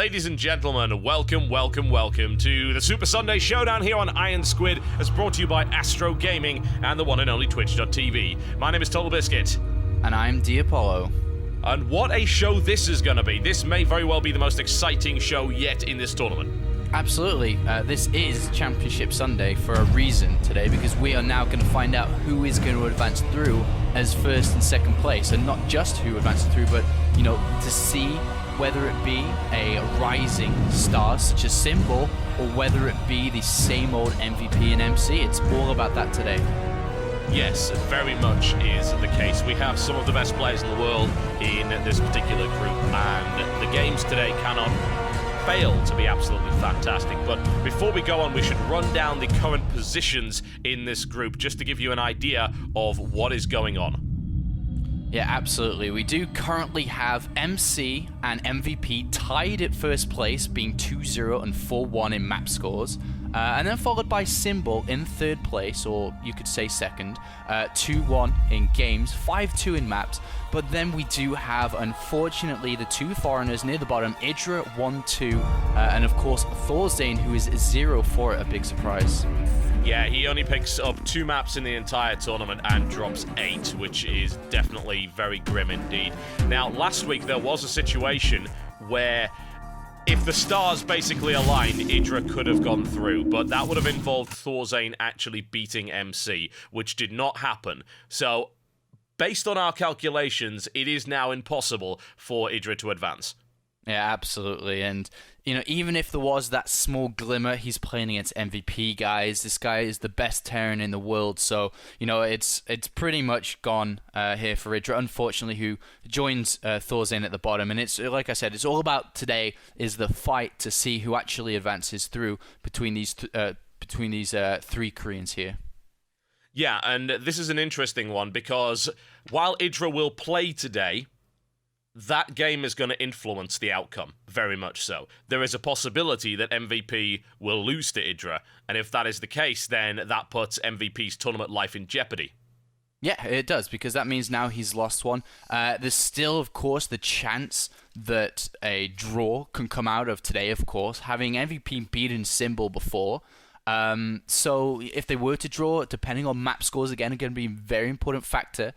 Ladies and gentlemen, welcome to the Super Sunday Showdown here on IronSquid, as brought to you by Astro Gaming and the one and only Twitch.tv. My name is Total Biscuit. And I'm D'Apollo. And what a show this is going to be. This may very well be the most exciting show yet in this tournament. Absolutely. This is Championship Sunday for a reason today, because we are now going to find out who is going to advance through as first and second place. And not just who advances through, but, to see whether it be a rising star such as SKMC, or whether it be the same old MVP and MC. It's all about that today. Yes, it very much is the case. We have some of the best players in the world in this particular group, and the games today cannot fail to be absolutely fantastic. But before we go on, we should run down the current positions in this group, just to give you an idea of what is going on. Yeah, absolutely. We do currently have MC and MVP tied at first place, being 2-0 and 4-1 in map scores. And then followed by SKMC in third place, or you could say second, 2-1 in games, 5-2 in maps. But then we do have, unfortunately, the two foreigners near the bottom, EGIdrA 1-2, and of course mouzThorZaIN, who is 0-4 at a big surprise. Yeah, he only picks up 2 maps in the entire tournament and drops 8, which is definitely very grim indeed. Now, last week there was a situation where if the stars basically aligned, EGIdrA could have gone through, but that would have involved mouzThorZaIN actually beating MC, which did not happen. So, based on our calculations, it is now impossible for EGIdrA to advance. Yeah, absolutely. And, even if there was that small glimmer, he's playing against MVP guys. This guy is the best Terran in the world. So, it's pretty much gone here for EGIdrA, unfortunately, who joins mouzThorZaIN at the bottom. And it's, like I said, it's all about today is the fight to see who actually advances through between these three Koreans here. Yeah, and this is an interesting one, because while EGIdrA will play today, that game is going to influence the outcome, very much so. There is a possibility that MVP will lose to EGIdrA, and if that is the case, then that puts MVP's tournament life in jeopardy. Yeah, it does, because that means now he's lost one. There's still, of course, the chance that a draw can come out of today, of course, having MVP beaten SKMC before. So if they were to draw, depending on map scores, again, are going to be a very important factor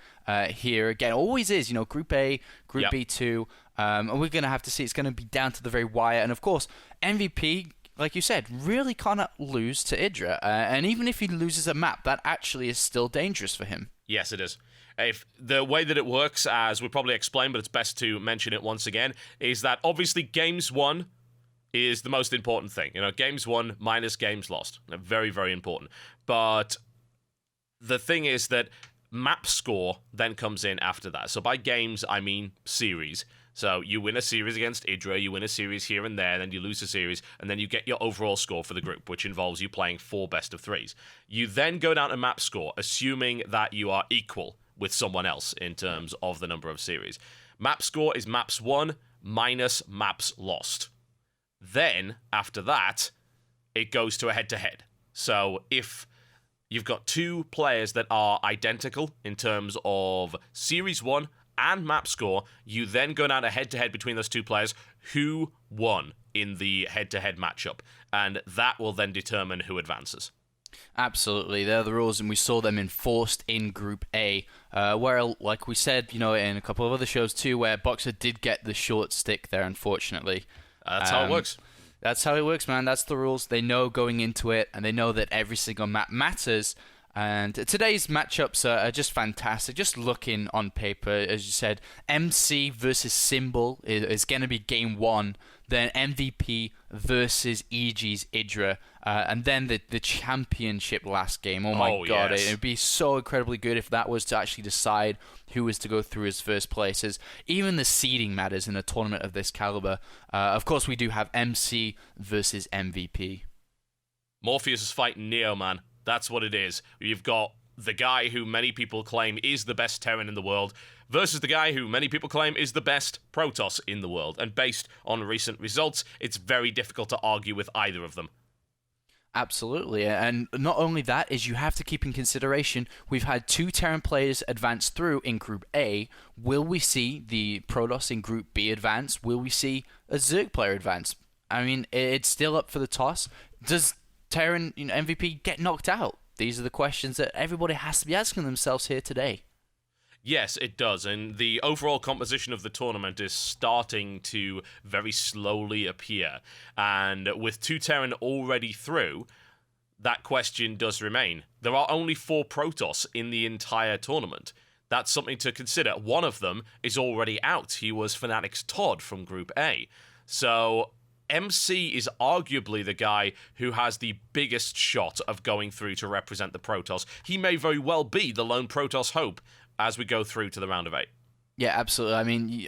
here. Again, always is, Group A, Group B2, and we're going to have to see. It's going to be down to the very wire. And of course, MVP, like you said, really cannot lose to EGIdrA. And even if he loses a map, that actually is still dangerous for him. Yes, it is. If the way that it works, as we probably explained, but it's best to mention it once again, is that obviously games won is the most important thing. Games won minus games lost. Very, very important. But the thing is that map score then comes in after that. So by games, I mean series. So you win a series against EGIdrA, you win a series here and there, then you lose a series, and then you get your overall score for the group, which involves you playing 4 best of 3s. You then go down to map score, assuming that you are equal with someone else in terms of the number of series. Map score is maps won minus maps lost. Then, after that, it goes to a head-to-head. So if you've got 2 players that are identical in terms of Series 1 and map score, you then go down to head-to-head between those 2 players who won in the head-to-head matchup. And that will then determine who advances. Absolutely, they're the rules, and we saw them enforced in Group A, where, like we said, in a couple of other shows too, where Boxer did get the short stick there, unfortunately. That's how it works. That's how it works, man. That's the rules. They know going into it, and they know that every single map matters. And today's matchups are just fantastic. Just looking on paper, as you said, MC versus SKMC is going to be game 1. Then MVP versus EGIdrA, and then the championship last game. Oh my God, yes. It would be so incredibly good if that was to actually decide who was to go through as first place. As even the seeding matters in a tournament of this caliber. Of course, we do have MC versus MVP. Morpheus is fighting Neo, man. That's what it is. You've got the guy who many people claim is the best Terran in the world versus the guy who many people claim is the best Protoss in the world. And based on recent results, it's very difficult to argue with either of them. Absolutely, and not only that is you have to keep in consideration we've had 2 Terran players advance through in Group A. Will we see the Protoss in Group B advance? Will we see a Zerg player advance? I mean, it's still up for the toss. Does Terran MVP get knocked out? These are the questions that everybody has to be asking themselves here today. Yes, it does, and the overall composition of the tournament is starting to very slowly appear. And with 2 Terran already through, that question does remain. There are only 4 Protoss in the entire tournament. That's something to consider. One of them is already out. He was Fnatic's Todd from Group A. So MC is arguably the guy who has the biggest shot of going through to represent the Protoss. He may very well be the lone Protoss hope as we go through to the round of 8. Yeah, absolutely.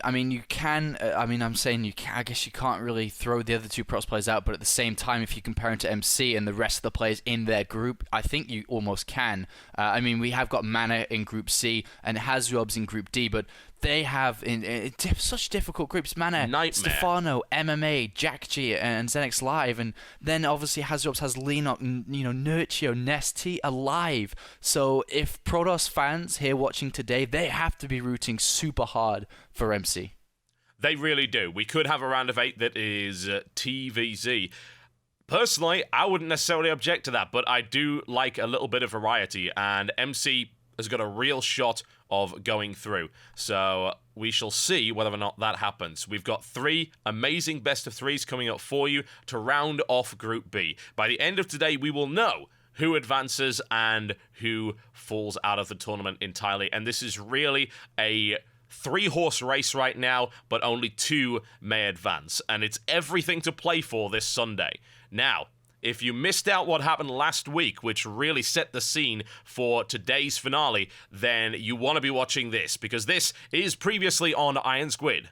I mean, you can. I'm saying you can. I guess you can't really throw the other 2 Protoss players out, but at the same time, if you compare him to MC and the rest of the players in their group, I think you almost can. I mean, we have got Mana in Group C and Hazrobs in Group D, but they have in such difficult groups. Mana, Nightmare. Stefano, MMA, Jack G, and Xenix Live, and then obviously Hazrobs has Lenok, Nurtio, Nesty alive. So if Protoss fans here watching today, they have to be rooting super hard for MC. They really do. We could have a round of 8 that is TvZ. Personally, I wouldn't necessarily object to that, but I do like a little bit of variety, and MC has got a real shot of going through. So we shall see whether or not that happens. We've got 3 amazing best of 3s coming up for you to round off Group B. By the end of today, we will know who advances and who falls out of the tournament entirely. And this is really a 3-horse race right now, but only 2 may advance. And it's everything to play for this Sunday. Now, if you missed out what happened last week, which really set the scene for today's finale, then you want to be watching this, because this is previously on IronSquid.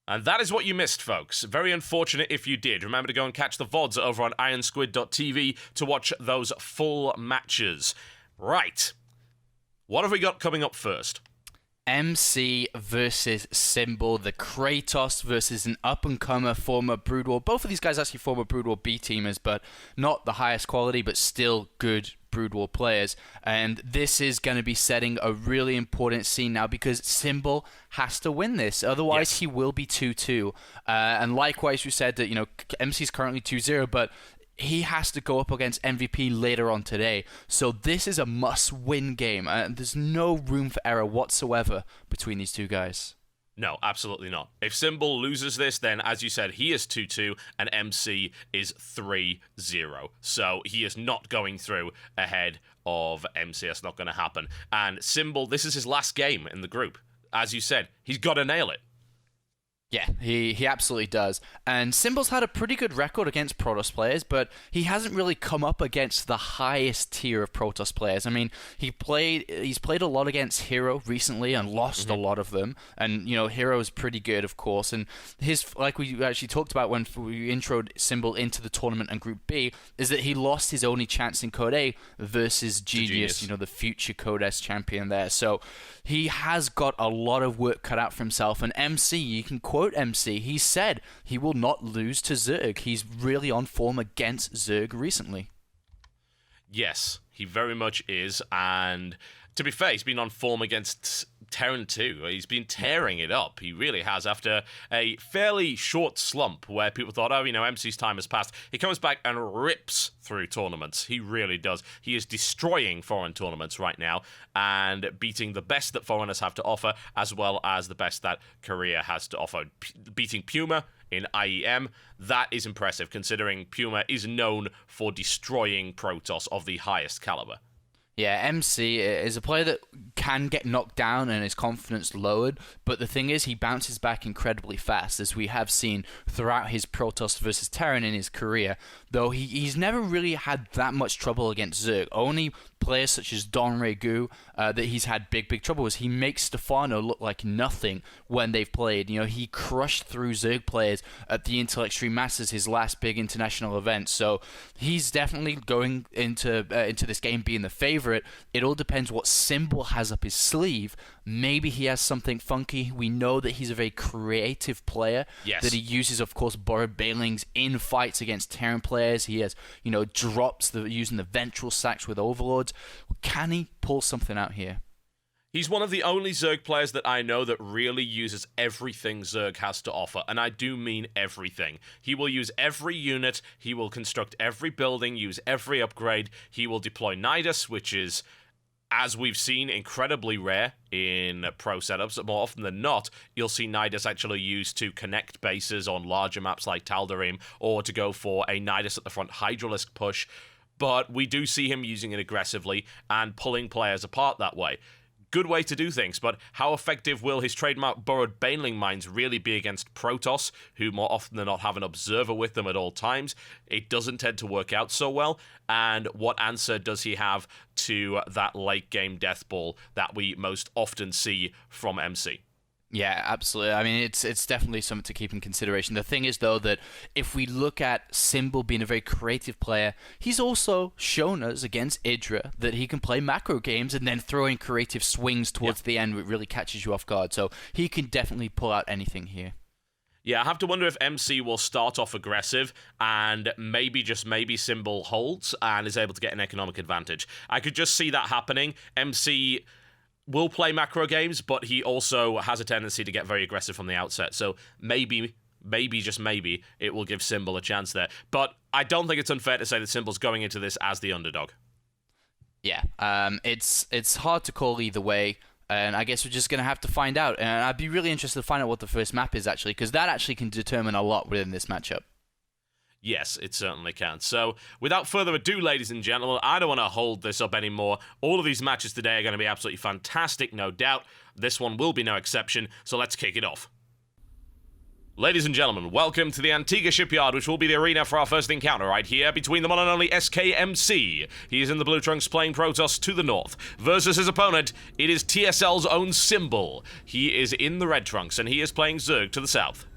And that is what you missed, folks. Very unfortunate if you did. Remember to go and catch the VODs over on IronSquid.tv to watch those full matches. Right. What have we got coming up first? MC versus SKMC, the Kratos versus an up-and-comer former Brood War. Both of these guys actually former Brood War B-teamers, but not the highest quality, but still good Brood War players. And this is going to be setting a really important scene now because SKMC has to win this. Otherwise, he will be 2-2. And likewise, we said that, MC is currently 2-0, but he has to go up against MVP later on today. So this is a must-win game. There's no room for error whatsoever between these two guys. No, absolutely not. If SKMC loses this, then, as you said, he is 2-2 and MC is 3-0. So he is not going through ahead of MC. That's not going to happen. And SKMC, this is his last game in the group. As you said, he's got to nail it. Yeah, he absolutely does. And Symbol's had a pretty good record against Protoss players, but he hasn't really come up against the highest tier of Protoss players. I mean, he's played a lot against Hero recently and lost a lot of them. And, you know, Hero is pretty good, of course. And his, like we actually talked about when we introed Symbol into the tournament and Group B, is that he lost his only chance in Code A versus Genius, you know, the future Code S champion there. So he has got a lot of work cut out for himself. And MC, you can quote MC, he said he will not lose to Zerg. He's really on form against Zerg recently. Yes, he very much is, and to be fair, he's been on form against Terran too. He's been tearing it up. He really has. After a fairly short slump where people thought, oh, you know, MC's time has passed, he comes back and rips through tournaments. He really does. He is destroying foreign tournaments right now and beating the best that foreigners have to offer, as well as the best that Korea has to offer. Beating Puma in IEM, that is impressive, considering Puma is known for destroying Protoss of the highest caliber. Yeah, MC is a player that can get knocked down and his confidence lowered, but the thing is he bounces back incredibly fast, as we have seen throughout his Protoss versus Terran in his career, though he's never really had that much trouble against Zerg. Only players such as Don Regu that he's had big trouble with. He makes Stefano look like nothing when they've played. You know, he crushed through Zerg players at the Intel Extreme Masters, his last big international event, so he's definitely going into this game being the favorite. It all depends what Symbol has up his sleeve. Maybe he has something funky. We know that he's a very creative player. Yes. That he uses, of course, borrowed Bailings in fights against Terran players. He has, you know, drops using the Ventral Sacks with Overlords. Can he pull something out here? He's one of the only Zerg players that I know that really uses everything Zerg has to offer, and I do mean everything. He will use every unit, he will construct every building, use every upgrade, he will deploy Nidus, which is, as we've seen, incredibly rare in pro setups. More often than not, you'll see Nidus actually used to connect bases on larger maps like Tal'Darim, or to go for a Nidus at the front Hydralisk push, but we do see him using it aggressively and pulling players apart that way. Good way to do things, but how effective will his trademark burrowed Baneling mines really be against Protoss, who more often than not have an observer with them at all times? It doesn't tend to work out so well, and what answer does he have to that late game death ball that we most often see from MC? Yeah, absolutely. I mean, it's definitely something to keep in consideration. The thing is, though, that if we look at Symbol being a very creative player, he's also shown us against EGIdRA that he can play macro games and then throw in creative swings towards the end, which really catches you off guard. So he can definitely pull out anything here. Yeah, I have to wonder if MC will start off aggressive and maybe, just maybe, Symbol holds and is able to get an economic advantage. I could just see that happening. MC will play macro games, but he also has a tendency to get very aggressive from the outset. So maybe, just maybe, it will give Symbol a chance there. But I don't think it's unfair to say that Symbol's going into this as the underdog. Yeah, it's hard to call either way, and I guess we're just going to have to find out. And I'd be really interested to find out what the first map is, actually, because that actually can determine a lot within this matchup. Yes, it certainly can. So, without further ado, ladies and gentlemen, I don't want to hold this up anymore. All of these matches today are going to be absolutely fantastic, no doubt. This one will be no exception, so let's kick it off. Ladies and gentlemen, welcome to the Antigua Shipyard, which will be the arena for our first encounter right here between the one and only SKMC. He is in the blue trunks playing Protoss to the north. Versus his opponent, it is TSL's own Symbol. He is in the red trunks, and he is playing Zerg to the south.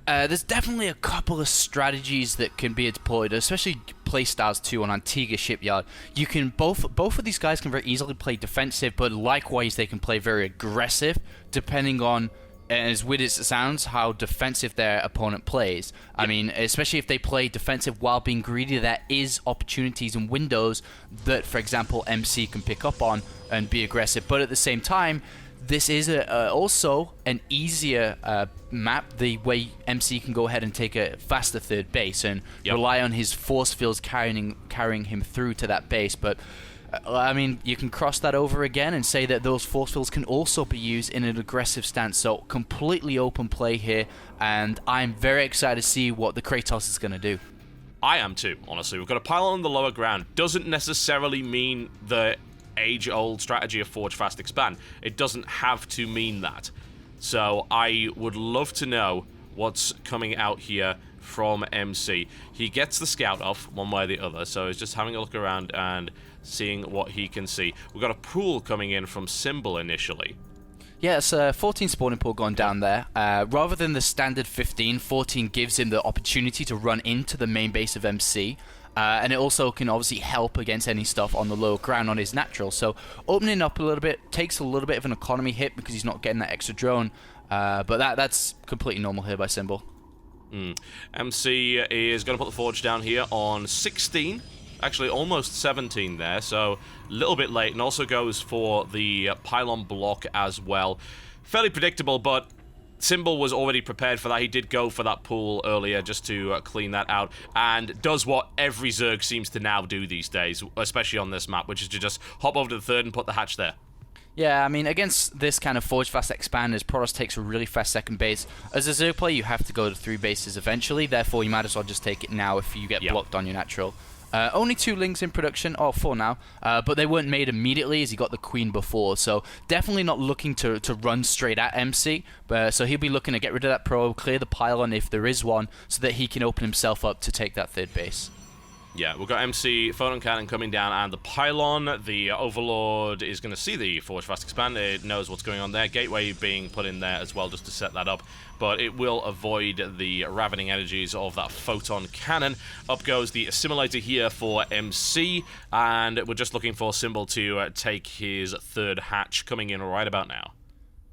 There's definitely a couple of strategies that can be deployed, especially playstyles too on Antigua Shipyard. You can both of these guys can very easily play defensive, but likewise they can play very aggressive, depending on, as weird as it sounds, how defensive their opponent plays. I mean, especially if they play defensive while being greedy, there is opportunities and windows that, for example, MC can pick up on and be aggressive. But at the same time, this is also an easier map, the way MC can go ahead and take a faster third base and rely on his force fields carrying him through to that base. But I mean, you can cross that over again and say that those force fields can also be used in an aggressive stance. So completely open play here, and I'm very excited to see what the Kratos is going to do. I am too, honestly. We've got a pylon on the lower ground. Doesn't necessarily mean the age-old strategy of Forge Fast Expand. It doesn't have to mean that. So I would love to know what's coming out here from MC. He gets the scout off one way or the other, so he's just having a look around and seeing what he can see. We've got a pool coming in from SKMC initially. Yeah, it's a 14 spawning pool going down there. Rather than the standard 15, 14 gives him the opportunity to run into the main base of MC. And it also can obviously help against any stuff on the low ground on his natural. So opening up a little bit takes a little bit of an economy hit because he's not getting that extra drone. But that's completely normal here by SKMC. MC is going to put the forge down here on 16. Actually, almost 17 there, so a little bit late. And also goes for the pylon block as well. Fairly predictable, but SKMC was already prepared for that. He did go for that pool earlier just to clean that out, and does what every Zerg seems to now do these days, especially on this map, which is to just hop over to the third and put the hatch there. Yeah, I mean, against this kind of Forge Fast Expanders, Protoss takes a really fast second base. As a Zerg player, you have to go to 3 bases eventually, therefore you might as well just take it now if you get blocked on your natural. Only 2 Lings in production, or 4 now, but they weren't made immediately as he got the Queen before, so definitely not looking to run straight at MC, so he'll be looking to get rid of that probe, clear the pylon if there is one, so that he can open himself up to take that 3rd base. Yeah, we've got MC, Photon Cannon coming down, and the pylon. The Overlord is going to see the Forge Fast Expand. It knows what's going on there. Gateway being put in there as well just to set that up. But it will avoid the ravening energies of that Photon Cannon. Up goes the Assimilator here for MC. And we're just looking for SKMC to take his 3rd hatch coming in right about now.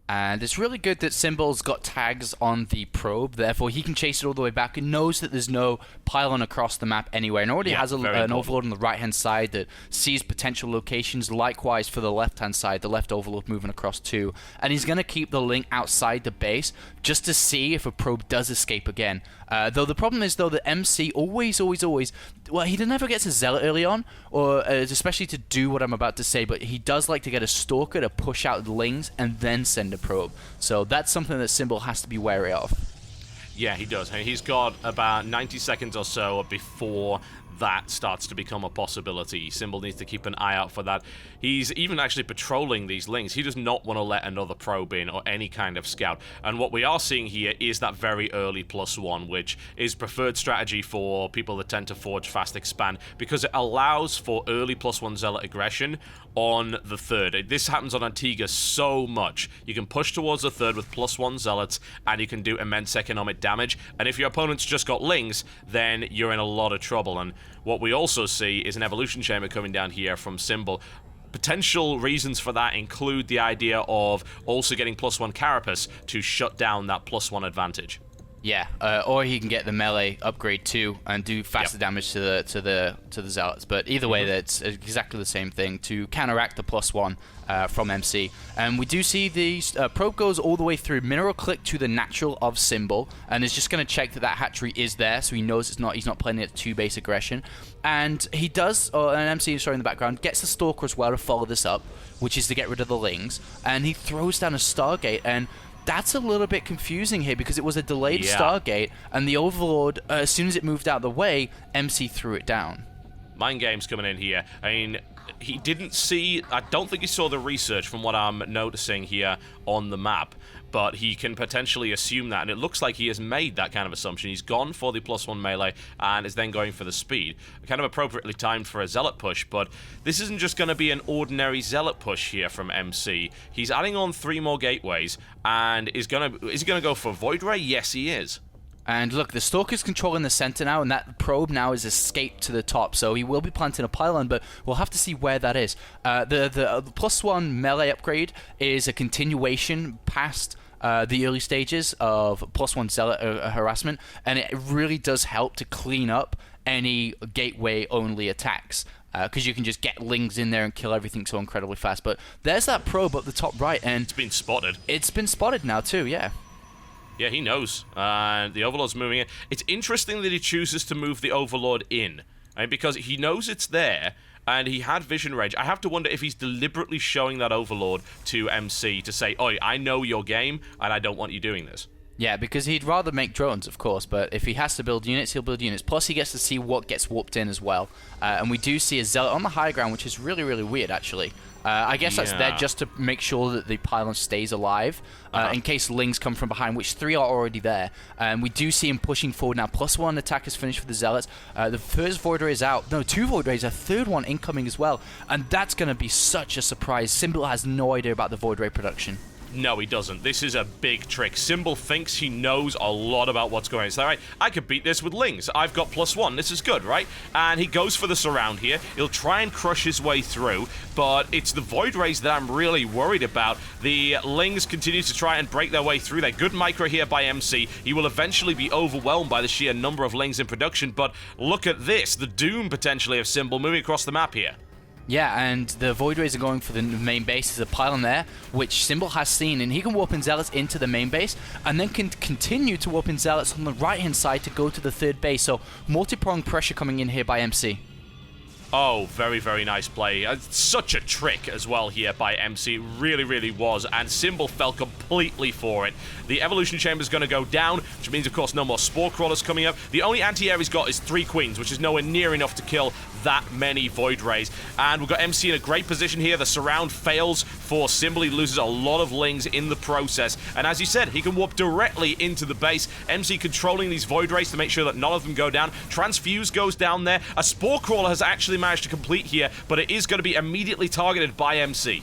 And it's really good that SKMC's got tags on the probe, therefore he can chase it all the way back and knows that there's no pylon across the map anywhere, and already has an Overlord on the right-hand side that sees potential locations. Likewise for the left-hand side, the left Overlord moving across too. And he's going to keep the link outside the base just to see if a probe does escape again. Though the problem is, though, that MC always, well, he never gets a Zealot early on, or especially to do what I'm about to say, but he does like to get a Stalker to push out the Lings and then send a probe. So that's something that SKMC has to be wary of. Yeah, he does. He's got about 90 seconds or so before that starts to become a possibility. SKMC needs to keep an eye out for that. He's even actually patrolling these links. He does not want to let another probe in or any kind of scout. And what we are seeing here is that very early +1, which is preferred strategy for people that tend to Forge Fast Expand, because it allows for early +1 Zealot aggression on the 3rd. This happens on Antigua so much. You can push towards the 3rd with +1 Zealots, and you can do immense economic damage. And if your opponent's just got Lings, then you're in a lot of trouble. And what we also see is an Evolution Chamber coming down here from SKMC. Potential reasons for that include the idea of also getting +1 Carapace to shut down that +1 advantage. Yeah, or he can get the melee upgrade too and do faster damage to the Zealots. But either way, that's exactly the same thing to counteract the +1 from MC. And we do see the probe goes all the way through mineral click to the natural of SKMC, and is just going to check that that hatchery is there, so he knows he's not playing it 2 base aggression. And he does, and MC is showing in the background, gets the Stalker as well to follow this up, which is to get rid of the Lings, and he throws down a Stargate. And that's a little bit confusing here because it was a delayed Stargate, and the Overlord, as soon as it moved out of the way, MC threw it down. Mind games coming in here. I mean, he didn't see, I don't think he saw the research from what I'm noticing here on the map, but he can potentially assume that, and it looks like he has made that kind of assumption. He's gone for the +1 melee and is then going for the speed. Kind of appropriately timed for a Zealot push, but this isn't just going to be an ordinary Zealot push here from MC. He's adding on 3 more gateways, and is he going to go for Void Ray? Yes, he is. And look, the Stalker's controlling the center now, and that probe now is escaped to the top, so he will be planting a pylon, but we'll have to see where that is. The +1 melee upgrade is a continuation past the early stages of +1 Zealot harassment, and it really does help to clean up any gateway-only attacks. Because you can just get Lings in there and kill everything so incredibly fast. But there's that probe up the top right, and it's been spotted. It's been spotted now too, yeah. Yeah, he knows. The Overlord's moving in. It's interesting that he chooses to move the Overlord in, right? Because he knows it's there, and he had vision range. I have to wonder if he's deliberately showing that Overlord to MC to say, "Oi, I know your game, and I don't want you doing this." Yeah, because he'd rather make drones, of course, but if he has to build units, he'll build units. Plus, he gets to see what gets warped in as well. And we do see a Zealot on the high ground, which is really, really weird, actually. I guess that's there just to make sure that the pylon stays alive, in case Lings come from behind, which 3 are already there. And we do see him pushing forward now. +1 attack is finished for the Zealots. The first Void Ray is out. No, 2 Void Rays, a third one incoming as well. And that's going to be such a surprise. Symbol has no idea about the Void Ray production. No, he doesn't. This is a big trick. Symbol thinks he knows a lot about what's going on. So, right, I could beat this with Lings. I've got +1. This is good, right? And he goes for the surround here. He'll try and crush his way through, but it's the Void Rays that I'm really worried about. The Lings continue to try and break their way through. They're good micro here by MC. He will eventually be overwhelmed by the sheer number of Lings in production, but look at this. The doom, potentially, of Symbol moving across the map here. Yeah, and the Void Rays are going for the main base. There's a pylon there, which Symbol has seen, and he can warp in Zealots into the main base, and then can continue to warp in Zealots on the right-hand side to go to the third base. So, multi-pronged pressure coming in here by MC. Oh, very, very nice play. Such a trick as well here by MC. Really, really was. And Symbol fell completely for it. The Evolution Chamber is going to go down, which means, of course, no more Spore Crawlers coming up. The only anti-air he's got is 3 Queens, which is nowhere near enough to kill that many Void Rays. And we've got MC in a great position here. The surround fails for Symbol. He loses a lot of Lings in the process. And as you said, he can warp directly into the base. MC controlling these Void Rays to make sure that none of them go down. Transfuse goes down there. A Spore Crawler has actually managed to complete here, but it is going to be immediately targeted by MC.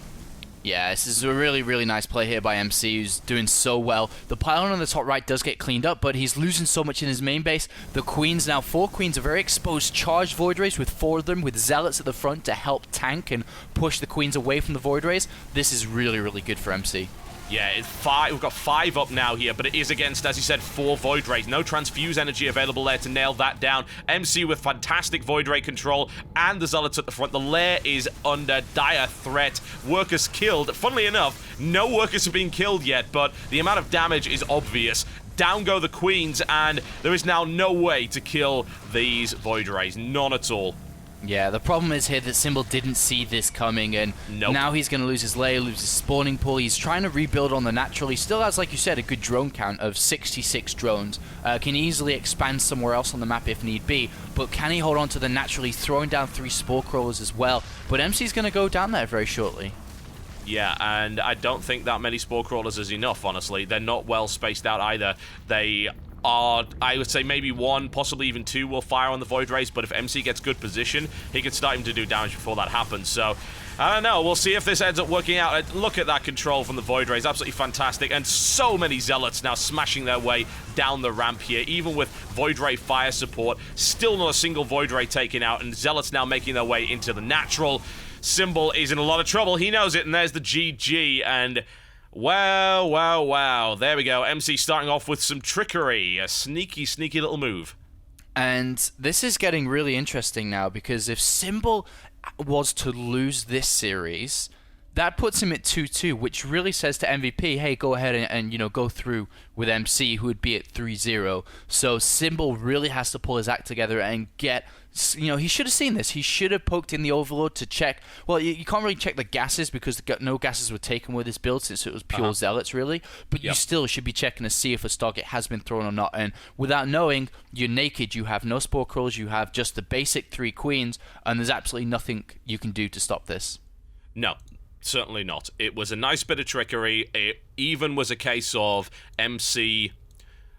Yeah, this is a really, really nice play here by MC, who's doing so well. The pylon on the top right does get cleaned up, but he's losing so much in his main base. The Queens now, 4 Queens are very exposed, charged Void Rays with 4 of them, with Zealots at the front to help tank and push the Queens away from the Void Rays. This is really, really good for MC. Yeah, it's 5. We've got 5 up now here, but it is against, as you said, 4 Void Rays. No Transfuse energy available there to nail that down. MC with fantastic Void Ray control, and the Zealots at the front. The lair is under dire threat. Workers killed. Funnily enough, no workers have been killed yet, but the amount of damage is obvious. Down go the Queens, and there is now no way to kill these Void Rays. None at all. Yeah, the problem is here that Symbol didn't see this coming, and now he's going to lose his lair, lose his spawning pool. He's trying to rebuild on the natural. He still has, like you said, a good drone count of 66 drones. Can easily expand somewhere else on the map if need be, but can he hold on to the natural? He's throwing down 3 Spore Crawlers as well, but MC's going to go down there very shortly. Yeah, and I don't think that many Spore Crawlers is enough, honestly. They're not well spaced out either. They are, I would say maybe 1, possibly even 2 will fire on the Void Rays, but if MC gets good position, he can start him to do damage before that happens. So, I don't know. We'll see if this ends up working out. Look at that control from the Void Rays. Absolutely fantastic. And so many Zealots now smashing their way down the ramp here, even with Void Ray fire support. Still not a single Void Ray taken out, and Zealots now making their way into the natural. Symbol is in a lot of trouble. He knows it, and there's the GG, and wow, wow, wow. There we go. MC starting off with some trickery. A sneaky, sneaky little move. And this is getting really interesting now, because if Symbol was to lose this series, that puts him at 2-2, which really says to MVP, hey, go ahead and you know, go through with MC, who would be at 3-0. So Symbol really has to pull his act together and get, you know, he should have seen this. He should have poked in the Overlord to check. Well, you can't really check the gases because no gases were taken with this build since it was pure Zealots, really. But you still should be checking to see if a Stargate has been thrown or not. And without knowing, you're naked. You have no Spore Crawlers. You have just the basic 3 Queens. And there's absolutely nothing you can do to stop this. No. Certainly not. It was a nice bit of trickery. It even was a case of MC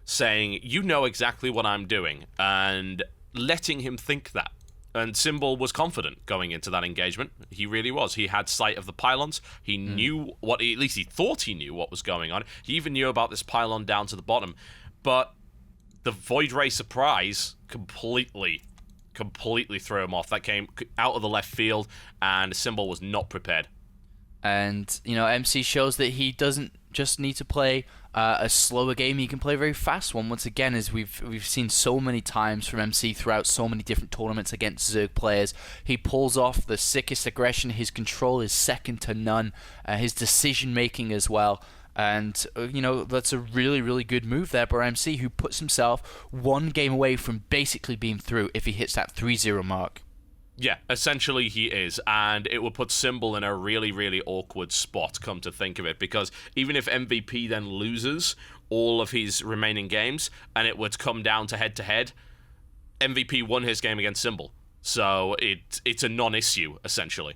saying, you know exactly what I'm doing, and letting him think that. And Symbol was confident going into that engagement. He really was. He had sight of the pylons. He knew what, at least he thought he knew what was going on. He even knew about this pylon down to the bottom. But the Void Ray surprise completely threw him off. That came out of the left field, and Symbol was not prepared. And, you know, MC shows that he doesn't just need to play a slower game. He can play a very fast one. Once again, as we've seen so many times from MC throughout so many different tournaments against Zerg players, he pulls off the sickest aggression. His control is second to none. His decision-making as well. And, you know, that's a really, really good move there by MC, who puts himself 1 game away from basically being through if he hits that 3-0 mark. Yeah, essentially he is, and it will put Symbol in a really, really awkward spot, come to think of it, because even if MVP then loses, all of his remaining games, and it would come down to head-to-head, MVP won his game against Symbol. So it's a non-issue, essentially.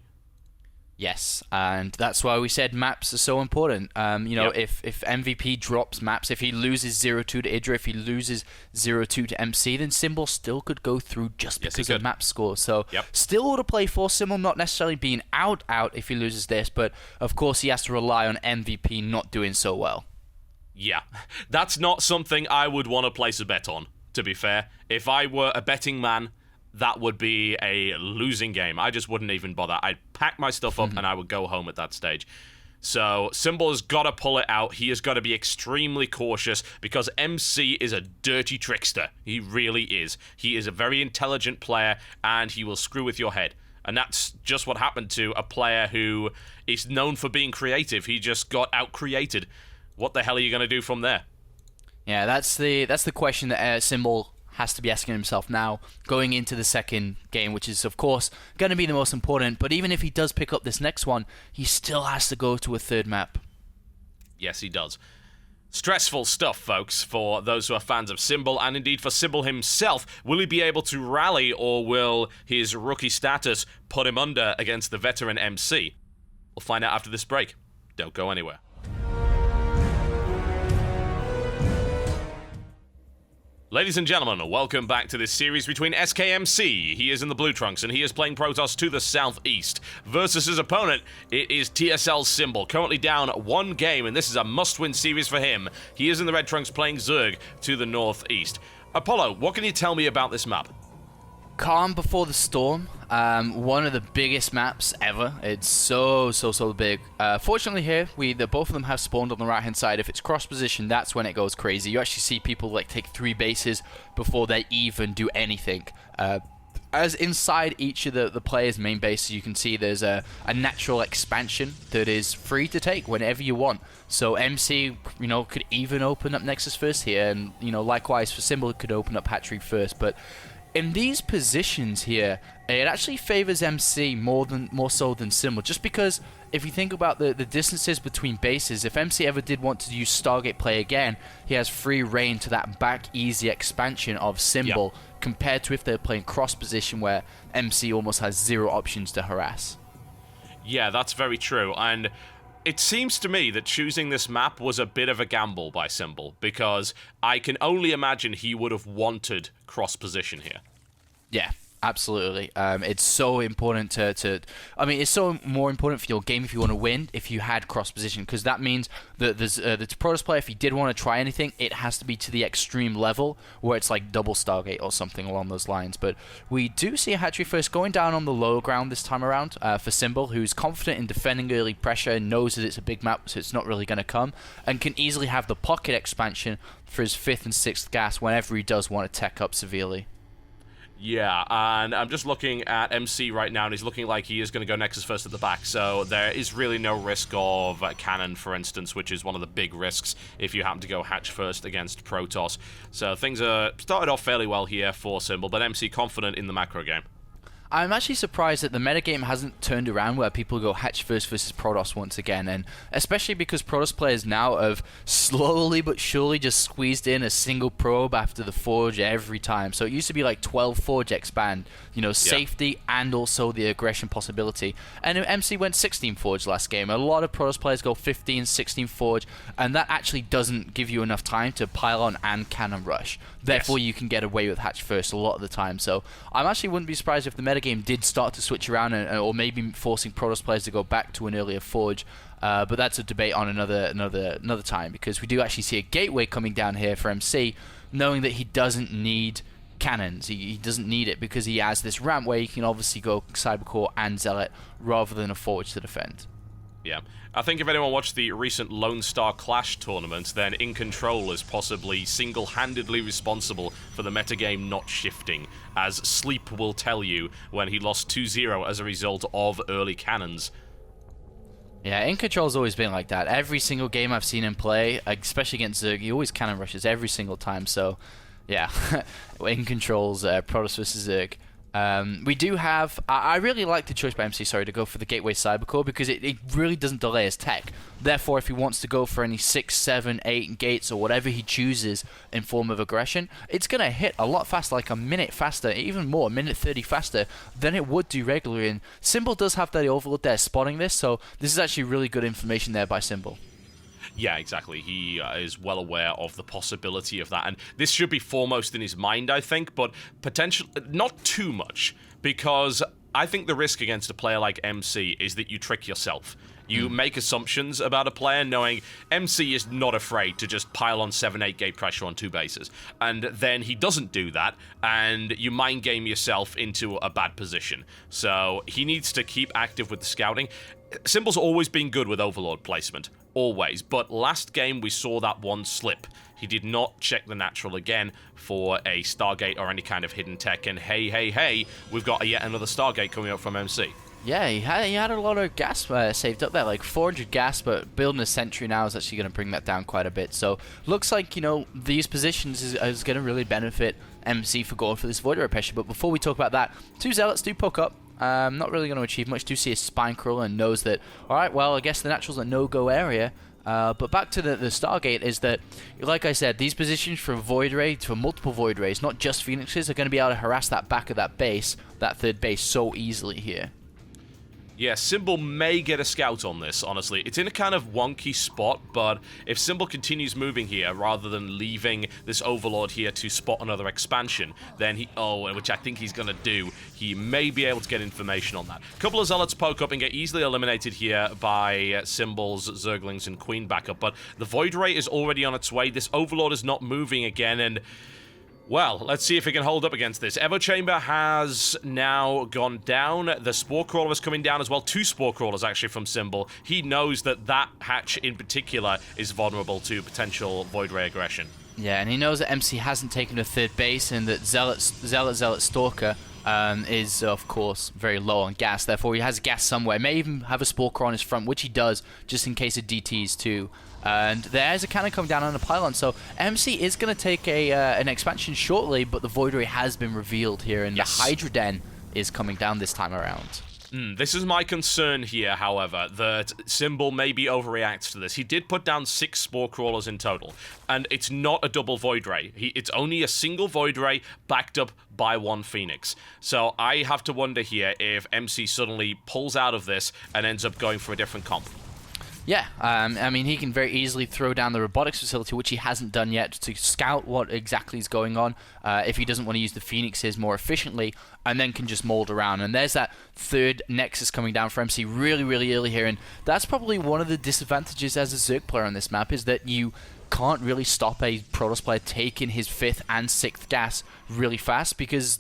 Yes, and that's why we said maps are so important. If MVP drops maps, if he loses 0-2 to IGIdrA, if he loses 0-2 to MC, then Symbol still could go through just because of map score. So still all to play for. Symbol not necessarily being out if he loses this, but of course he has to rely on MVP not doing so well. Yeah, that's not something I would want to place a bet on, to be fair. If I were a betting man, that would be a losing game. I just wouldn't even bother. I'd pack my stuff up and I would go home at that stage. So Symbol has got to pull it out. He has got to be extremely cautious because MC is a dirty trickster. He really is. He is a very intelligent player and he will screw with your head. And that's just what happened to a player who is known for being creative. He just got out-created. What the hell are you going to do from there? Yeah, that's the question that Symbol has to be asking himself now, going into the second game, which is, of course, going to be the most important. But even if he does pick up this next one, he still has to go to a third map. Yes, he does. Stressful stuff, folks, for those who are fans of Symbol, and indeed for Symbol himself. Will he be able to rally, or will his rookie status put him under against the veteran MC? We'll find out after this break. Don't go anywhere. Ladies and gentlemen, welcome back to this series between SKMC, he is in the blue trunks, and he is playing Protoss to the southeast, versus his opponent, it is TSL.Symbol, currently down one game, and this is a must-win series for him. He is in the red trunks playing Zerg to the northeast. Apollo, what can you tell me about this map? Calm before the storm. One of the biggest maps ever. It's so big. Fortunately here, both of them have spawned on the right hand side. If it's cross position, that's when it goes crazy. You actually see people like take 3 bases before they even do anything. As inside each of the players' main bases, you can see there's a natural expansion that is free to take whenever you want. So MC, could even open up Nexus first here, and likewise for Symbol, it could open up Hatchery first, but in these positions here, it actually favors MC more so than Symbol, just because if you think about the distances between bases, if MC ever did want to use Stargate play again, he has free reign to that back easy expansion of Symbol, compared to if they're playing cross position where MC almost has 0 options to harass. Yeah, that's very true, and it seems to me that choosing this map was a bit of a gamble by Symbol, because I can only imagine he would have wanted cross-position here. Yeah, absolutely. It's so important it's so more important for your game if you want to win if you had cross-position, because that means that the Protoss player, if he did want to try anything, it has to be to the extreme level where it's like double Stargate or something along those lines. But we do see a Hatchery first going down on the low ground this time around for Symbol, who's confident in defending early pressure, knows that it's a big map, so it's not really going to come, and can easily have the pocket expansion for his 5th and 6th gas whenever he does want to tech up severely. Yeah, and I'm just looking at MC right now, and he's looking like he is going to go Nexus first at the back, so there is really no risk of cannon, for instance, which is one of the big risks if you happen to go hatch first against Protoss. So things are started off fairly well here for Symbol, but MC confident in the macro game. I'm actually surprised that the metagame hasn't turned around where people go hatch first versus Protoss once again, and especially because Protoss players now have slowly but surely just squeezed in a single probe after the Forge every time. So it used to be like 12 Forge expand, safety and also the aggression possibility. And MC went 16 Forge last game. A lot of Protoss players go 15, 16 Forge, and that actually doesn't give you enough time to pile on and cannon rush. Therefore, you can get away with hatch first a lot of the time. So I actually wouldn't be surprised if the metagame did start to switch around, or maybe forcing Protoss players to go back to an earlier Forge. But that's a debate on another time, because we do actually see a gateway coming down here for MC, knowing that he doesn't need cannons. He doesn't need it because he has this ramp where he can obviously go Cybercore and Zealot rather than a Forge to defend. Yeah. I think if anyone watched the recent Lone Star Clash tournament, then In Control is possibly single-handedly responsible for the metagame not shifting, as Sleep will tell you when he lost 2-0 as a result of early cannons. Yeah, In Control's always been like that. Every single game I've seen him play, especially against Zerg, he always cannon rushes every single time, so yeah. In Control's Protoss vs Zerg. We do have... I really like the choice by MC, to go for the Gateway Cybercore because it really doesn't delay his tech. Therefore, if he wants to go for any 6, 7, 8 gates or whatever he chooses in form of aggression, it's going to hit a lot faster, like a minute faster, even more, a minute 30 faster than it would do regularly. And Symbol does have that overload there spotting this, so this is actually really good information there by Symbol. Yeah, exactly. He is well aware of the possibility of that, and this should be foremost in his mind, I think, but potentially not too much, because I think the risk against a player like MC is that you trick yourself. You make assumptions about a player knowing MC is not afraid to just pile on 7-8 gate pressure on 2 bases. And then he doesn't do that, and you mind game yourself into a bad position. So he needs to keep active with the scouting. Symbol's always been good with Overlord placement. Always. But last game we saw that one slip. He did not check the natural again for a Stargate or any kind of hidden tech. And hey, we've got yet another Stargate coming up from MC. Yeah, he had a lot of gas saved up there, like 400 gas, but building a sentry now is actually going to bring that down quite a bit. So looks like, these positions is going to really benefit MC for going for this Void Array pressure. But before we talk about that, 2 Zealots do poke up. Not really going to achieve much. Do see a Spine Crawler and knows that, alright, well, I guess the natural's a no-go area. But back to the Stargate is that, like I said, these positions for Void Ray, for multiple Void Rays, not just Phoenixes, are going to be able to harass that back of that base, that third base, so easily here. Yeah, Symbol may get a scout on this, honestly. It's in a kind of wonky spot, but if Symbol continues moving here, rather than leaving this Overlord here to spot another expansion, then which I think he's going to do, he may be able to get information on that. A couple of Zealots poke up and get easily eliminated here by Symbol's Zerglings and Queen backup, but the Void Ray is already on its way. This Overlord is not moving again, and... well, let's see if he can hold up against this. Evo Chamber has now gone down. The Spore Crawler is coming down as well. 2 Spore Crawlers, actually, from Symbol. He knows that that hatch in particular is vulnerable to potential Void Ray aggression. Yeah, and he knows that MC hasn't taken a third base and that Zealot Stalker is, of course, very low on gas. Therefore, he has gas somewhere. May even have a Spore Crawler on his front, which he does, just in case of DTs, too. And there's a cannon coming down on a pylon, so MC is going to take an expansion shortly, but the Void Ray has been revealed here, and yes, the Hydra Den is coming down this time around. This is my concern here, however, that Symbol maybe overreacts to this. He did put down 6 Spore Crawlers in total, and it's not a double Void Ray. It's only a single Void Ray backed up by 1 Phoenix. So I have to wonder here if MC suddenly pulls out of this and ends up going for a different comp. Yeah, I mean, he can very easily throw down the robotics facility, which he hasn't done yet, to scout what exactly is going on, if he doesn't want to use the Phoenixes more efficiently, and then can just mold around. And there's that third Nexus coming down for MC really, really early here, and that's probably one of the disadvantages as a Zerg player on this map, is that you can't really stop a Protoss player taking his 5th and 6th gas really fast, because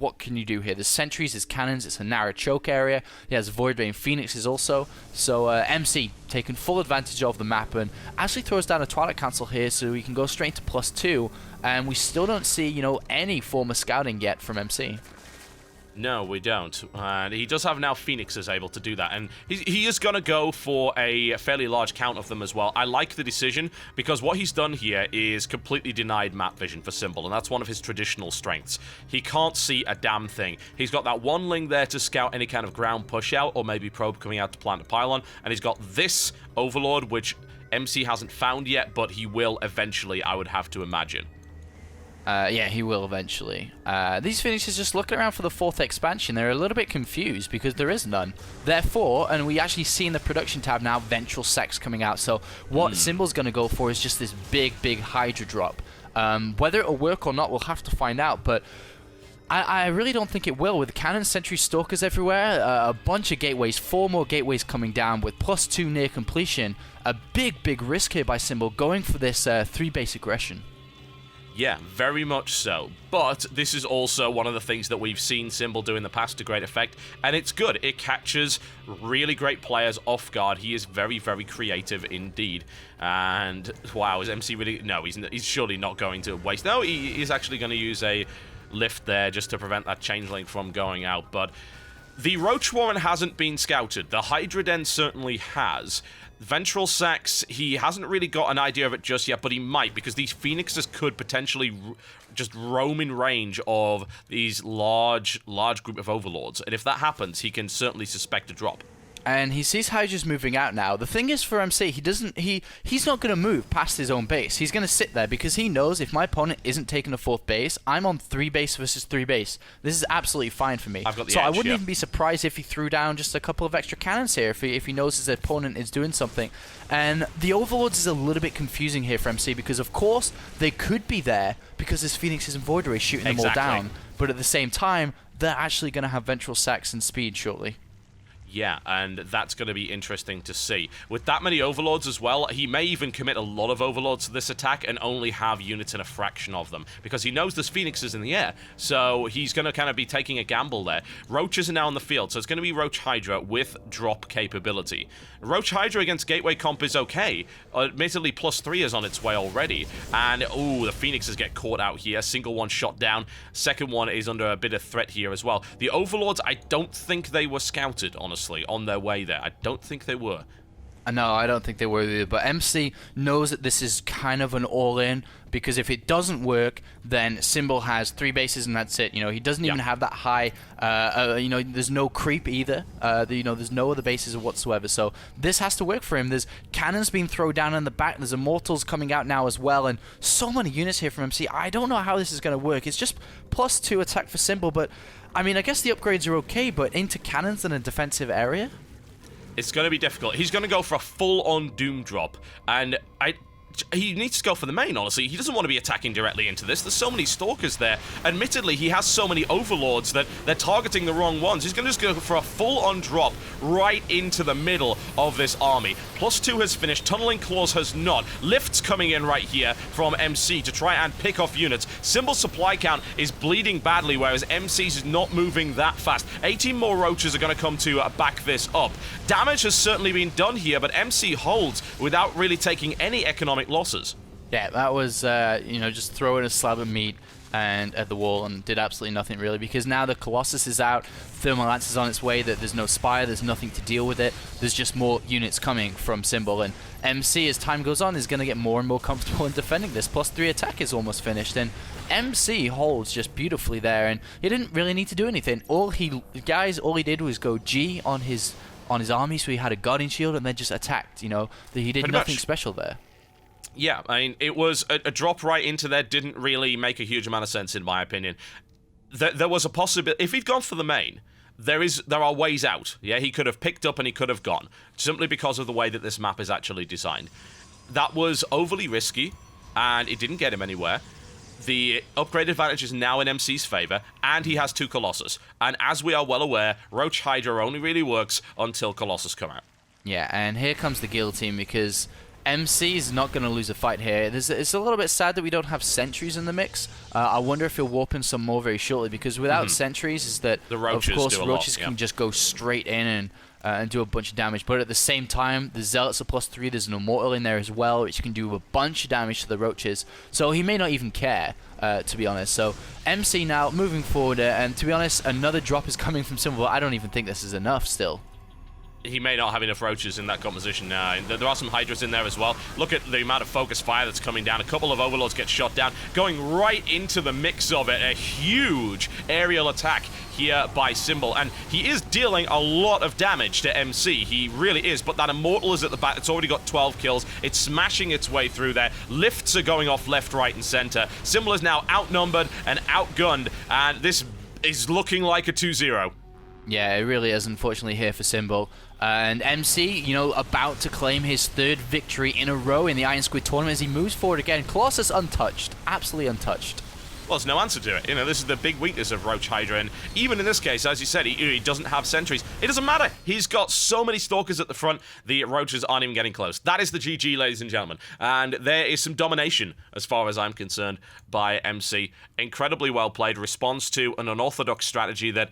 what can you do here? There's sentries, there's cannons, it's a narrow choke area. He has Void Ray and Phoenixes also. So MC taking full advantage of the map and actually throws down a Twilight Council here, so we can go straight to +2. And we still don't see any form of scouting yet from MC. No, we don't. And he does have now Phoenixes able to do that. And he is going to go for a fairly large count of them as well. I like the decision, because what he's done here is completely denied map vision for Symbol, and that's one of his traditional strengths. He can't see a damn thing. He's got that 1 Ling there to scout any kind of ground push out, or maybe probe coming out to plant a pylon, and he's got this Overlord, which MC hasn't found yet, but he will eventually, I would have to imagine. Yeah, he will eventually. These Phoenixes just looking around for the 4th expansion. They're a little bit confused because there is none. Therefore, and we actually see in the production tab now Ventral Sex coming out. So what Symbol's going to go for is just this big Hydra drop. Whether it'll work or not, we'll have to find out. But I really don't think it will. With Cannon, Sentry, Stalkers everywhere, a bunch of gateways, 4 more gateways coming down with +2 near completion. A big risk here by Symbol, going for this 3-base aggression. Yeah, very much so. But this is also one of the things that we've seen Symbol do in the past to great effect, and it's good. It catches really great players off guard. He is very creative indeed. And wow, is MC really... No, he's surely not going to waste... No, he is actually going to use a lift there just to prevent that changeling from going out. But The Roach Warren hasn't been scouted. The Hydra Den certainly has. Ventral Sacs, he hasn't really got an idea of it just yet, but he might, because these Phoenixes could potentially just roam in range of these large group of Overlords. And if that happens, he can certainly suspect a drop. And he sees Hydra's moving out now. The thing is for MC, he's not going to move past his own base. He's going to sit there because he knows if my opponent isn't taking a 4th base, I'm on 3 base versus 3 base. This is absolutely fine for me. I've got the so edge, I wouldn't yeah. even be surprised if he threw down just a couple of extra cannons here if he knows his opponent is doing something. And the Overlords is a little bit confusing here for MC because, of course, they could be there because there's Phoenixes and Void Rays shooting them all down. But at the same time, they're actually going to have Ventral Sacs and speed shortly. Yeah, and that's going to be interesting to see. With that many Overlords as well, he may even commit a lot of Overlords to this attack and only have units in a fraction of them, because he knows there's Phoenixes in the air, so he's going to kind of be taking a gamble there. Roaches are now in the field, so it's going to be Roach Hydra with drop capability. Roach Hydra against Gateway Comp is okay. Admittedly, +3 is on its way already, and, ooh, the Phoenixes get caught out here. Single one shot down. Second one is under a bit of threat here as well. The Overlords, I don't think they were scouted, honestly, on their way there. I don't think they were. No, I don't think they were either, but MC knows that this is kind of an all-in, because if it doesn't work, then Symbol has 3 bases and that's it. You know, he doesn't even have that high, you know, there's no creep either. You know, there's no other bases whatsoever, so this has to work for him. There's cannons being thrown down in the back, there's Immortals coming out now as well, and so many units here from MC. I don't know how this is going to work. It's just +2 attack for Symbol, but, I mean, I guess the upgrades are okay, but into cannons in a defensive area? It's going to be difficult. He's going to go for a full-on Doom drop, and he needs to go for the main, honestly. He doesn't want to be attacking directly into this. There's so many Stalkers there. Admittedly, he has so many Overlords that they're targeting the wrong ones. He's going to just go for a full-on drop right into the middle of this army. +2 has finished. Tunneling Claws has not. Lifts coming in right here from MC to try and pick off units. Symbol's supply count is bleeding badly, whereas MC's is not moving that fast. 18 more Roaches are going to come to back this up. Damage has certainly been done here, but MC holds without really taking any economic losses. Yeah, that was, you know, just throwing a slab of meat and at the wall and did absolutely nothing really, because now the Colossus is out, Thermal Lance is on its way, that there's no Spire, there's nothing to deal with it, there's just more units coming from Symbol, and MC, as time goes on, is going to get more and more comfortable in defending this. +3 attack is almost finished, and MC holds just beautifully there, and he didn't really need to do anything. All he did was go G on his army, so he had a Guardian Shield and then just attacked, you know. He did nothing special there. Yeah, I mean, it was a drop right into there, didn't really make a huge amount of sense in my opinion. There was a possibility, if he'd gone for the main, there are ways out. Yeah, he could have picked up and he could have gone, simply because of the way that this map is actually designed. That was overly risky, and it didn't get him anywhere. The upgrade advantage is now in MC's favor, and he has 2 Colossus. And as we are well aware, Roach Hydra only really works until Colossus come out. Yeah, and here comes the guillotine, because MC is not going to lose a fight here. It's a little bit sad that we don't have sentries in the mix. I wonder if he'll warp in some more very shortly, because without sentries, is that the Roaches, of course, Roaches can just go straight in and do a bunch of damage. But at the same time, the Zealots are +3. There's an Immortal in there as well, which can do a bunch of damage to the Roaches. So he may not even care, to be honest. So MC now moving forward, and to be honest, another drop is coming from Symbol. I don't even think this is enough still. He may not have enough Roaches in that composition now. There are some Hydras in there as well. Look at the amount of focus fire that's coming down. A couple of Overlords get shot down, going right into the mix of it. A huge aerial attack here by Symbol, and he is dealing a lot of damage to MC. He really is, but that Immortal is at the back. It's already got 12 kills. It's smashing its way through there. Lifts are going off left, right, and center. Symbol is now outnumbered and outgunned, and this is looking like a 2-0. Yeah, it really is, unfortunately, here for Symbol. And MC, you know, about to claim his 3rd victory in a row in the IronSquid tournament as he moves forward again. Colossus untouched. Absolutely untouched. Well, there's no answer to it. You know, this is the big weakness of Roach Hydra, and even in this case, as you said, he doesn't have sentries. It doesn't matter. He's got so many Stalkers at the front, the Roaches aren't even getting close. That is the GG, ladies and gentlemen. And there is some domination, as far as I'm concerned, by MC. Incredibly well played. Responds to an unorthodox strategy that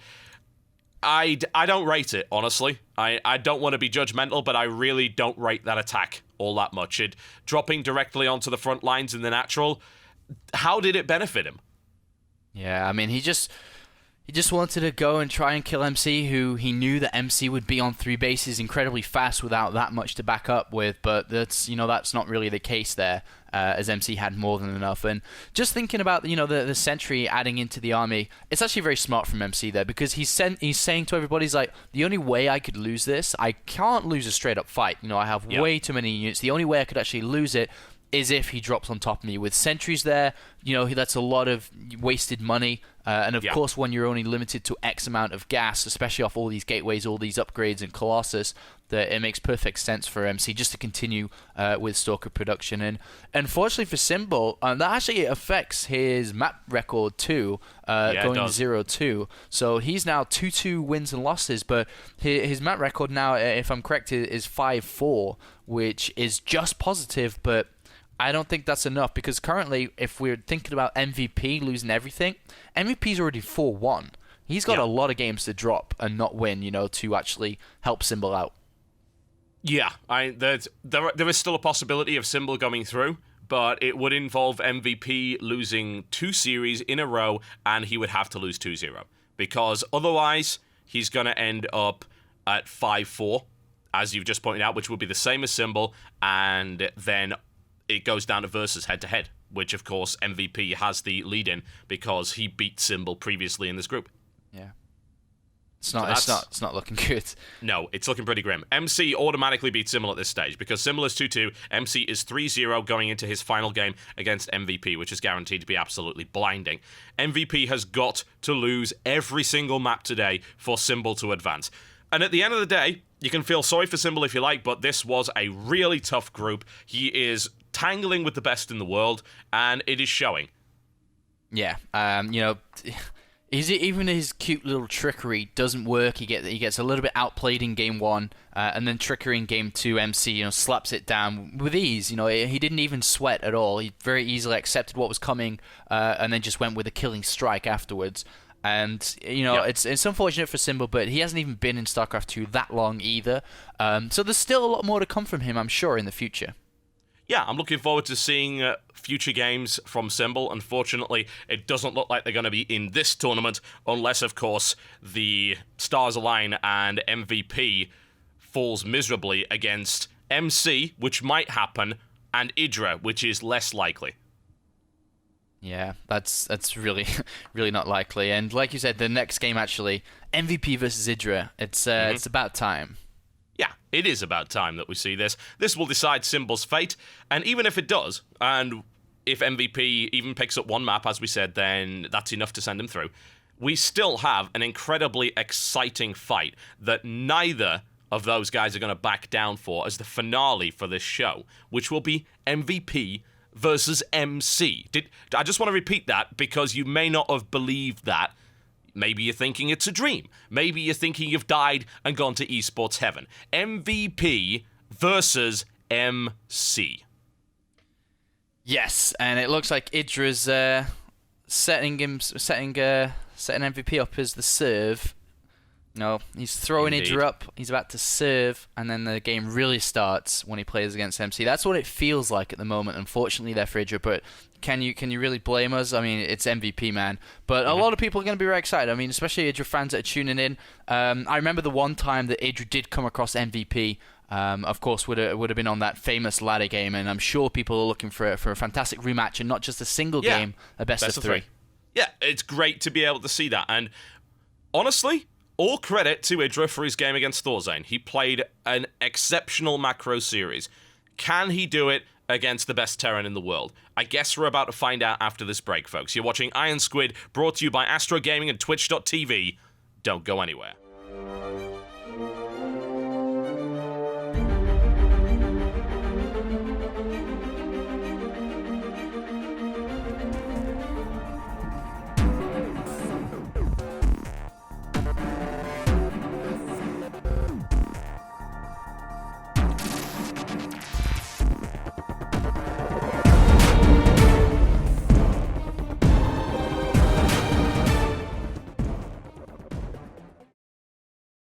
I don't rate it, honestly. I don't want to be judgmental, but I really don't rate that attack all that much. It dropping directly onto the front lines in the natural, how did it benefit him? Yeah, I mean, he just He just wanted to go and try and kill MC, who he knew that MC would be on 3 bases incredibly fast without that much to back up with, but that's not really the case there, as MC had more than enough. And just thinking about the sentry adding into the army, it's actually very smart from MC there, because he's saying to everybody, he's like, the only way I could lose this, I can't lose a straight up fight. I have way too many units. The only way I could actually lose it is if he drops on top of me. With sentries there, that's a lot of wasted money. And of course, when you're only limited to X amount of gas, especially off all these gateways, all these upgrades in Colossus, that it makes perfect sense for MC just to continue with Stalker production. And unfortunately for Symbol, that actually affects his map record too, going 0-2. So he's now 2-2 wins and losses, but his map record now, if I'm correct, is 5-4, which is just positive, but I don't think that's enough, because currently, if we're thinking about MVP losing everything, MVP's already 4-1. He's got a lot of games to drop and not win, to actually help Symbol out. Yeah, there is still a possibility of Symbol going through, but it would involve MVP losing 2 series in a row, and he would have to lose 2-0, because otherwise he's going to end up at 5-4, as you've just pointed out, which would be the same as Symbol, and then it goes down to versus head-to-head, which, of course, MVP has the lead in because he beat Symbol previously in this group. Yeah. It's not looking good. No, it's looking pretty grim. MC automatically beats Symbol at this stage because Symbol is 2-2. MC is 3-0 going into his final game against MVP, which is guaranteed to be absolutely blinding. MVP has got to lose every single map today for Symbol to advance. And at the end of the day, you can feel sorry for Symbol if you like, but this was a really tough group. He is tangling with the best in the world, and it is showing. Yeah, even his cute little trickery doesn't work. He gets a little bit outplayed in game 1, and then trickery in game 2. MC slaps it down with ease. He didn't even sweat at all. He very easily accepted what was coming, and then just went with a killing strike afterwards. And, it's unfortunate for Symbol, but he hasn't even been in StarCraft 2 that long either. So there's still a lot more to come from him, I'm sure, in the future. Yeah, I'm looking forward to seeing future games from Symbol. Unfortunately, it doesn't look like they're going to be in this tournament, unless, of course, the stars align and MVP falls miserably against MC, which might happen, and EGIdrA, which is less likely. Yeah, that's really really not likely. And like you said, the next game actually, MVP versus EGIdrA. It's about time. Yeah, it is about time that we see this. This will decide Symbol's fate, and even if it does, and if MVP even picks up one map, as we said, then that's enough to send him through. We still have an incredibly exciting fight that neither of those guys are going to back down for as the finale for this show, which will be MVP versus MC. I just want to repeat that because you may not have believed that. Maybe you're thinking it's a dream. Maybe you're thinking you've died and gone to esports heaven. MVP versus MC. Yes, and it looks like EGIdRA's setting MVP up as the serve. No, he's throwing EGIdRA up, he's about to serve, and then the game really starts when he plays against MC. That's what it feels like at the moment, unfortunately, there for EGIdRA, but can you really blame us? I mean, it's MVP, man. But a lot of people are going to be very excited. I mean, especially EGIdRA fans that are tuning in. I remember the one time that EGIdRA did come across MVP, of course, would have been on that famous ladder game, and I'm sure people are looking for a fantastic rematch and not just a single game, a best of three. Yeah, it's great to be able to see that, and honestly, all credit to EGIdRA for his game against ThorZaIN. He played an exceptional macro series. Can he do it against the best Terran in the world? I guess we're about to find out after this break, folks. You're watching IronSquid, brought to you by Astro Gaming and Twitch.tv. Don't go anywhere.